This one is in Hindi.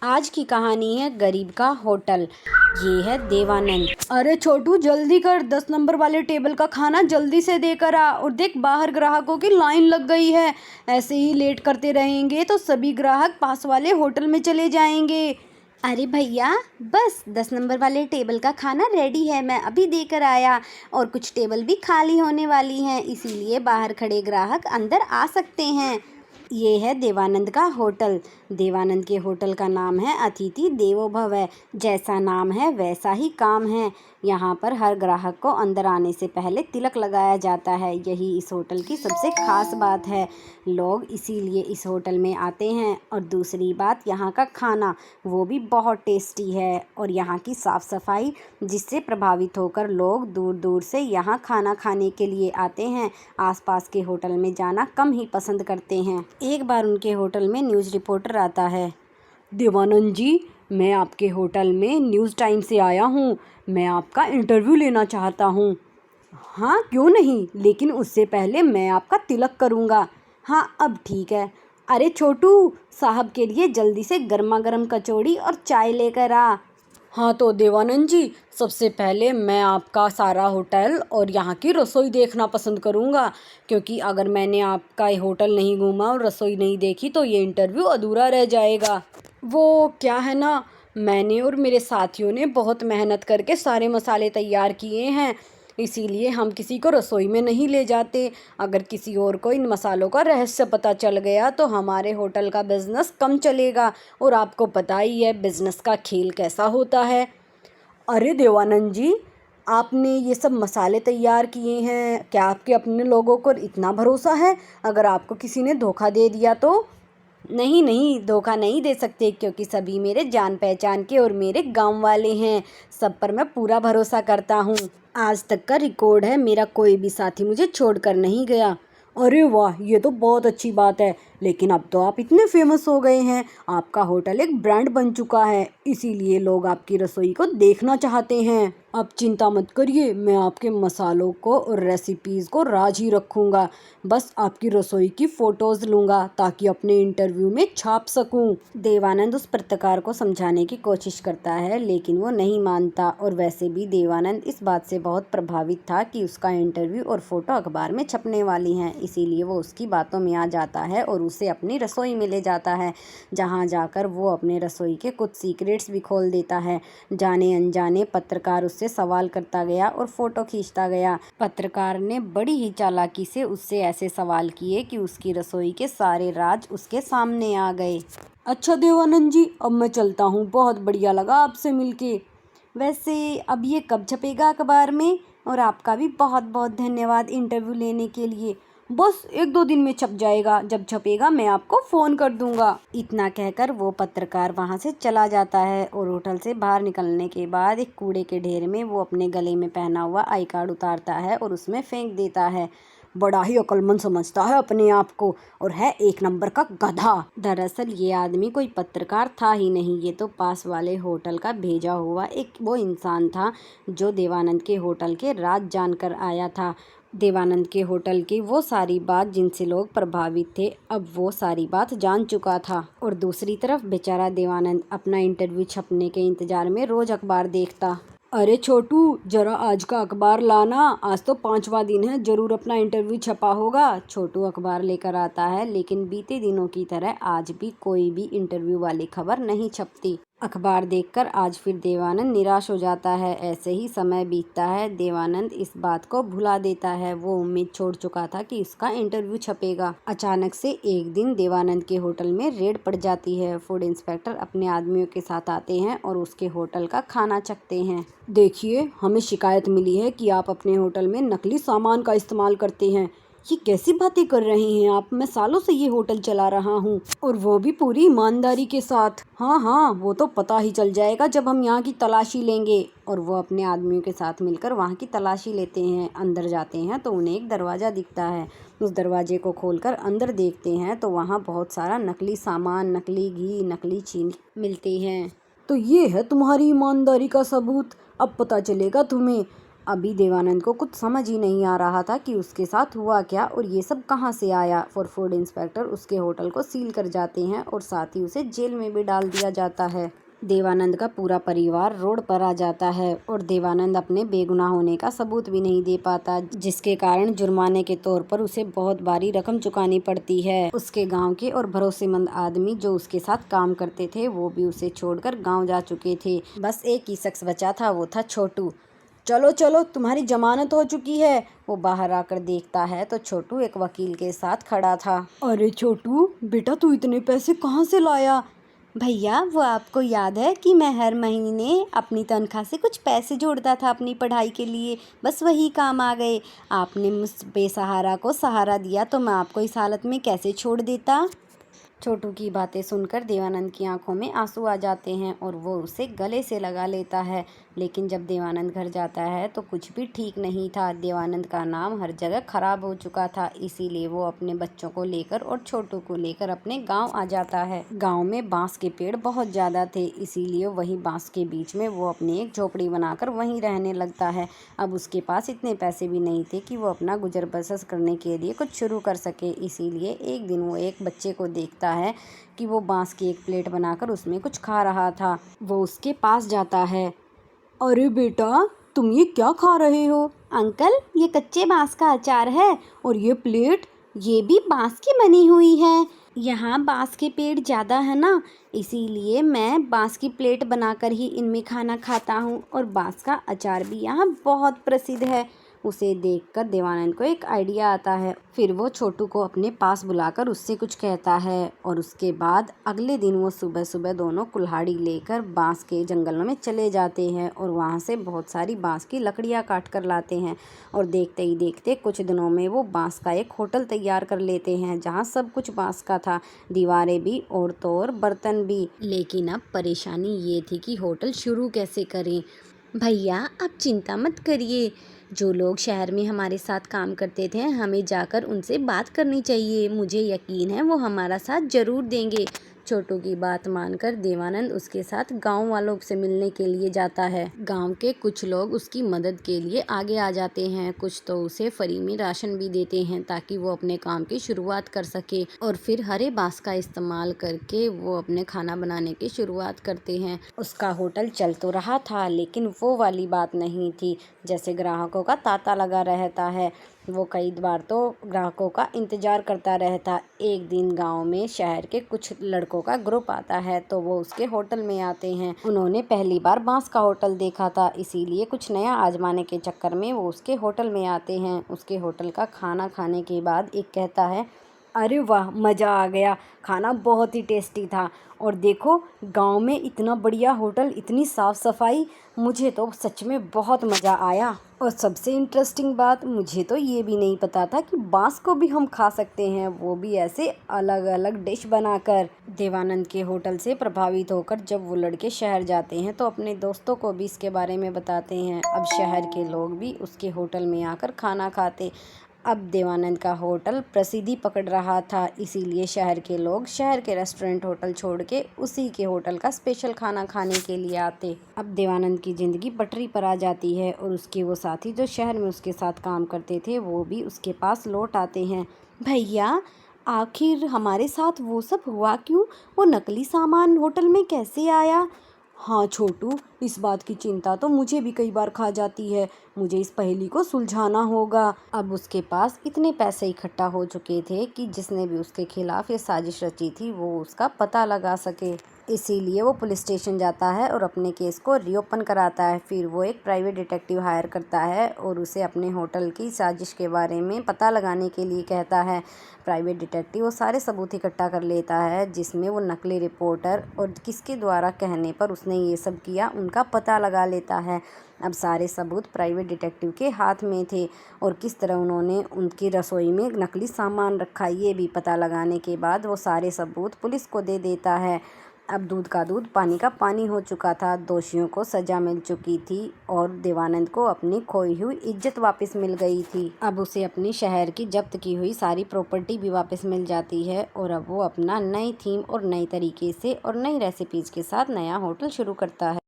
आज की कहानी है गरीब का होटल। ये है देवानंद। अरे छोटू जल्दी कर, 10 नंबर वाले टेबल का खाना जल्दी से देकर आ। और देख बाहर ग्राहकों की लाइन लग गई है। ऐसे ही लेट करते रहेंगे तो सभी ग्राहक पास वाले होटल में चले जाएंगे। अरे भैया, बस 10 नंबर वाले टेबल का खाना रेडी है, मैं अभी देकर आया। और कुछ टेबल भी खाली होने वाली हैं, इसीलिए बाहर खड़े ग्राहक अंदर आ सकते हैं। ये है देवानंद का होटल। देवानंद के होटल का नाम है अतिथि देवो भव। जैसा नाम है वैसा ही काम है। यहाँ पर हर ग्राहक को अंदर आने से पहले तिलक लगाया जाता है। यही इस होटल की सबसे खास बात है। लोग इसीलिए इस होटल में आते हैं। और दूसरी बात, यहाँ का खाना वो भी बहुत टेस्टी है। और यहाँ की साफ़ सफाई, जिससे प्रभावित होकर लोग दूर दूर से यहाँ खाना खाने के लिए आते हैं। आसपास के होटल में जाना कम ही पसंद करते हैं। एक बार उनके होटल में न्यूज़ रिपोर्टर आता है। देवानंद जी, मैं आपके होटल में न्यूज़ टाइम से आया हूँ। मैं आपका इंटरव्यू लेना चाहता हूँ। हाँ क्यों नहीं, लेकिन उससे पहले मैं आपका तिलक करूँगा। हाँ अब ठीक है। अरे छोटू, साहब के लिए जल्दी से गर्मा गर्म कचौड़ी और चाय लेकर आ। हाँ तो देवानंद जी, सबसे पहले मैं आपका सारा होटल और यहाँ की रसोई देखना पसंद करूँगा, क्योंकि अगर मैंने आपका ये होटल नहीं घूमा और रसोई नहीं देखी तो ये इंटरव्यू अधूरा रह जाएगा। वो क्या है ना, मैंने और मेरे साथियों ने बहुत मेहनत करके सारे मसाले तैयार किए हैं, इसीलिए हम किसी को रसोई में नहीं ले जाते। अगर किसी और को इन मसालों का रहस्य पता चल गया तो हमारे होटल का बिज़नेस कम चलेगा। और आपको पता ही है बिज़नेस का खेल कैसा होता है। अरे देवानंद जी, आपने ये सब मसाले तैयार किए हैं, क्या आपके अपने लोगों को इतना भरोसा है? अगर आपको किसी ने धोखा दे दिया तो? नहीं नहीं, धोखा नहीं दे सकते, क्योंकि सभी मेरे जान पहचान के और मेरे गांव वाले हैं। सब पर मैं पूरा भरोसा करता हूँ। आज तक का रिकॉर्ड है, मेरा कोई भी साथी मुझे छोड़कर नहीं गया। अरे वाह, ये तो बहुत अच्छी बात है। लेकिन अब तो आप इतने फेमस हो गए हैं, आपका होटल एक ब्रांड बन चुका है, इसीलिए लोग आपकी रसोई को देखना चाहते हैं। अब चिंता मत करिए, मैं आपके मसालों को और रेसिपीज़ को राज ही रखूँगा। बस आपकी रसोई की फ़ोटोज़ लूँगा ताकि अपने इंटरव्यू में छाप सकूँ। देवानंद उस पत्रकार को समझाने की कोशिश करता है, लेकिन वो नहीं मानता। और वैसे भी देवानंद इस बात से बहुत प्रभावित था कि उसका इंटरव्यू और फ़ोटो अखबार में छपने वाली हैं, इसीलिए वो उसकी बातों में आ जाता है और उसे अपनी रसोई में ले जाता है, जहाँ जाकर वो अपने रसोई के कुछ सीक्रेट्स भी खोल देता है। जाने अनजाने पत्रकार उससे सवाल करता गया और फ़ोटो खींचता गया। पत्रकार ने बड़ी ही चालाकी से उससे ऐसे सवाल किए कि उसकी रसोई के सारे राज उसके सामने आ गए। अच्छा देवानंद जी, अब मैं चलता हूँ, बहुत बढ़िया लगा आपसे मिलके। वैसे अब ये कब छपेगा अखबार में? और आपका भी बहुत बहुत धन्यवाद इंटरव्यू लेने के लिए। बस 1-2 दिन में छप जाएगा, जब छपेगा मैं आपको फ़ोन कर दूंगा। इतना कहकर वो पत्रकार वहाँ से चला जाता है। और होटल से बाहर निकलने के बाद एक कूड़े के ढेर में वो अपने गले में पहना हुआ आई कार्ड उतारता है और उसमें फेंक देता है। बड़ा ही अक्लमंद समझता है अपने आप को, और है 1 नंबर का गधा। दरअसल ये आदमी कोई पत्रकार था ही नहीं, ये तो पास वाले होटल का भेजा हुआ एक वो इंसान था जो देवानंद के होटल के राज जानकर आया था। देवानंद के होटल की वो सारी बात जिनसे लोग प्रभावित थे, अब वो सारी बात जान चुका था। और दूसरी तरफ बेचारा देवानंद अपना इंटरव्यू छपने के इंतजार में रोज अखबार देखता। अरे छोटू, जरा आज का अखबार लाना, आज तो 5वां दिन है, जरूर अपना इंटरव्यू छपा होगा। छोटू अखबार लेकर आता है, लेकिन बीते दिनों की तरह आज भी कोई भी इंटरव्यू वाली खबर नहीं छपती। अखबार देखकर आज फिर देवानंद निराश हो जाता है। ऐसे ही समय बीतता है, देवानंद इस बात को भुला देता है। वो उम्मीद छोड़ चुका था कि इसका इंटरव्यू छपेगा। अचानक से एक दिन देवानंद के होटल में रेड पड़ जाती है। फूड इंस्पेक्टर अपने आदमियों के साथ आते हैं और उसके होटल का खाना चखते हैं। देखिए, हमें शिकायत मिली है कि आप अपने होटल में नकली सामान का इस्तेमाल करते हैं। ये कैसी बातें कर रहे हैं आप? मैं सालों से ये होटल चला रहा हूँ, और वो भी पूरी ईमानदारी के साथ। हाँ हाँ, वो तो पता ही चल जाएगा जब हम यहाँ की तलाशी लेंगे। और वो अपने आदमियों के साथ मिलकर वहाँ की तलाशी लेते हैं। अंदर जाते हैं तो उन्हें एक दरवाज़ा दिखता है। उस दरवाजे को खोलकर अंदर देखते हैं तो वहाँ बहुत सारा नकली सामान, नकली घी, नकली चीनी मिलती हैं। तो ये है तुम्हारी ईमानदारी का सबूत, अब पता चलेगा तुम्हें। अभी देवानंद को कुछ समझ ही नहीं आ रहा था कि उसके साथ हुआ क्या और ये सब कहाँ से आया। और फूड इंस्पेक्टर उसके होटल को सील कर जाते हैं और साथ ही उसे जेल में भी डाल दिया जाता है। देवानंद का पूरा परिवार रोड पर आ जाता है और देवानंद अपने बेगुनाह होने का सबूत भी नहीं दे पाता, जिसके कारण जुर्माने के तौर पर उसे बहुत भारी रकम चुकानी पड़ती है। उसके गांव के और भरोसेमंद आदमी जो उसके साथ काम करते थे वो भी उसे छोड़कर गांव जा चुके थे। बस एक ही शख्स बचा था, वो था छोटू। चलो चलो, तुम्हारी जमानत हो चुकी है। वो बाहर आकर देखता है तो छोटू एक वकील के साथ खड़ा था। अरे छोटू बेटा, तू इतने पैसे कहाँ से लाया? भैया, वो आपको याद है कि मैं हर महीने अपनी तनख्वाह से कुछ पैसे जोड़ता था अपनी पढ़ाई के लिए, बस वही काम आ गए। आपने मुझ बेसहारा को सहारा दिया तो मैं आपको इस हालत में कैसे छोड़ देता। छोटू की बातें सुनकर देवानंद की आंखों में आंसू आ जाते हैं और वो उसे गले से लगा लेता है। लेकिन जब देवानंद घर जाता है तो कुछ भी ठीक नहीं था। देवानंद का नाम हर जगह खराब हो चुका था, इसीलिए वो अपने बच्चों को लेकर और छोटू को लेकर अपने गांव आ जाता है। गांव में बांस के पेड़ बहुत ज़्यादा थे, इसीलिए वही बांस के बीच में वो अपनी एक झोपड़ी बनाकर वहीं रहने लगता है। अब उसके पास इतने पैसे भी नहीं थे कि वो अपना गुजर बसर करने के लिए कुछ शुरू कर सके, इसीलिए एक दिन वो एक बच्चे को देखता है कि वो बांस की एक प्लेट बनाकर उसमें कुछ खा रहा था। वो उसके पास जाता है। अरे बेटा, तुम ये क्या खा रहे हो? अंकल, ये कच्चे बांस का अचार है। और ये प्लेट? ये भी बांस की बनी हुई है। यहाँ बांस के पेड़ ज़्यादा है ना, इसीलिए मैं बांस की प्लेट बनाकर ही इनमें खाना खाता हूँ। और बांस का अचार भी यहाँ बहुत प्रसिद्ध है। उसे देखकर देवानंद को एक आइडिया आता है। फिर वो छोटू को अपने पास बुलाकर उससे कुछ कहता है और उसके बाद अगले दिन वो सुबह सुबह दोनों कुल्हाड़ी लेकर बांस के जंगलों में चले जाते हैं और वहाँ से बहुत सारी बांस की लकड़ियाँ काट कर लाते हैं। और देखते ही देखते कुछ दिनों में वो बांस का एक होटल तैयार कर लेते हैं, जहाँ सब कुछ बांस का था, दीवारें भी और तो और बर्तन भी। लेकिन अब परेशानी ये थी कि होटल शुरू कैसे करें। भैया, आप चिंता मत करिए, जो लोग शहर में हमारे साथ काम करते थे हमें जाकर उनसे बात करनी चाहिए, मुझे यकीन है वो हमारा साथ ज़रूर देंगे। छोटू की बात मानकर देवानंद उसके साथ गांव वालों से मिलने के लिए जाता है। गांव के कुछ लोग उसकी मदद के लिए आगे आ जाते हैं, कुछ तो उसे फ्री में राशन भी देते हैं ताकि वो अपने काम की शुरुआत कर सके। और फिर हरे बांस का इस्तेमाल करके वो अपने खाना बनाने की शुरुआत करते हैं। उसका होटल चल तो रहा था, लेकिन वो वाली बात नहीं थी जैसे ग्राहकों का तांता लगा रहता है। वो कई बार तो ग्राहकों का इंतज़ार करता रहता। एक दिन गांव में शहर के कुछ लड़कों का ग्रुप आता है तो वो उसके होटल में आते हैं। उन्होंने पहली बार बांस का होटल देखा था, इसीलिए कुछ नया आजमाने के चक्कर में वो उसके होटल में आते हैं। उसके होटल का खाना खाने के बाद एक कहता है, अरे वाह, मज़ा आ गया, खाना बहुत ही टेस्टी था। और देखो, गांव में इतना बढ़िया होटल, इतनी साफ़ सफाई, मुझे तो सच में बहुत मज़ा आया। और सबसे इंटरेस्टिंग बात, मुझे तो ये भी नहीं पता था कि बांस को भी हम खा सकते हैं, वो भी ऐसे अलग अलग डिश बनाकर। देवानंद के होटल से प्रभावित होकर जब वो लड़के शहर जाते हैं तो अपने दोस्तों को भी इसके बारे में बताते हैं। अब शहर के लोग भी उसके होटल में आकर खाना खाते। अब देवानंद का होटल प्रसिद्धि पकड़ रहा था, इसीलिए शहर के लोग शहर के रेस्टोरेंट होटल छोड़ के उसी के होटल का स्पेशल खाना खाने के लिए आते। अब देवानंद की ज़िंदगी पटरी पर आ जाती है और उसके वो साथी जो शहर में उसके साथ काम करते थे वो भी उसके पास लौट आते हैं। भैया, आखिर हमारे साथ वो सब हुआ क्यों? वो नकली सामान होटल में कैसे आया? हाँ छोटू, इस बात की चिंता तो मुझे भी कई बार खा जाती है। मुझे इस पहेली को सुलझाना होगा। अब उसके पास इतने पैसे इकट्ठा हो चुके थे कि जिसने भी उसके खिलाफ ये साजिश रची थी वो उसका पता लगा सके। इसीलिए वो पुलिस स्टेशन जाता है और अपने केस को रीओपन कराता है। फिर वो एक प्राइवेट डिटेक्टिव हायर करता है और उसे अपने होटल की साजिश के बारे में पता लगाने के लिए कहता है। प्राइवेट डिटेक्टिव वो सारे सबूत इकट्ठा कर लेता है, जिसमें वो नकली रिपोर्टर और किसके द्वारा कहने पर उसने ये सब किया उनका पता लगा लेता है। अब सारे सबूत प्राइवेट डिटेक्टिव के हाथ में थे और किस तरह उन्होंने उनकी रसोई में नकली सामान रखा ये भी पता लगाने के बाद वो सारे सबूत पुलिस को दे देता है। अब दूध का दूध पानी का पानी हो चुका था, दोषियों को सज़ा मिल चुकी थी और देवानंद को अपनी खोई हुई इज्जत वापस मिल गई थी। अब उसे अपनी शहर की जब्त की हुई सारी प्रॉपर्टी भी वापस मिल जाती है और अब वो अपना नई थीम और नई तरीके से और नई रेसिपीज़ के साथ नया होटल शुरू करता है।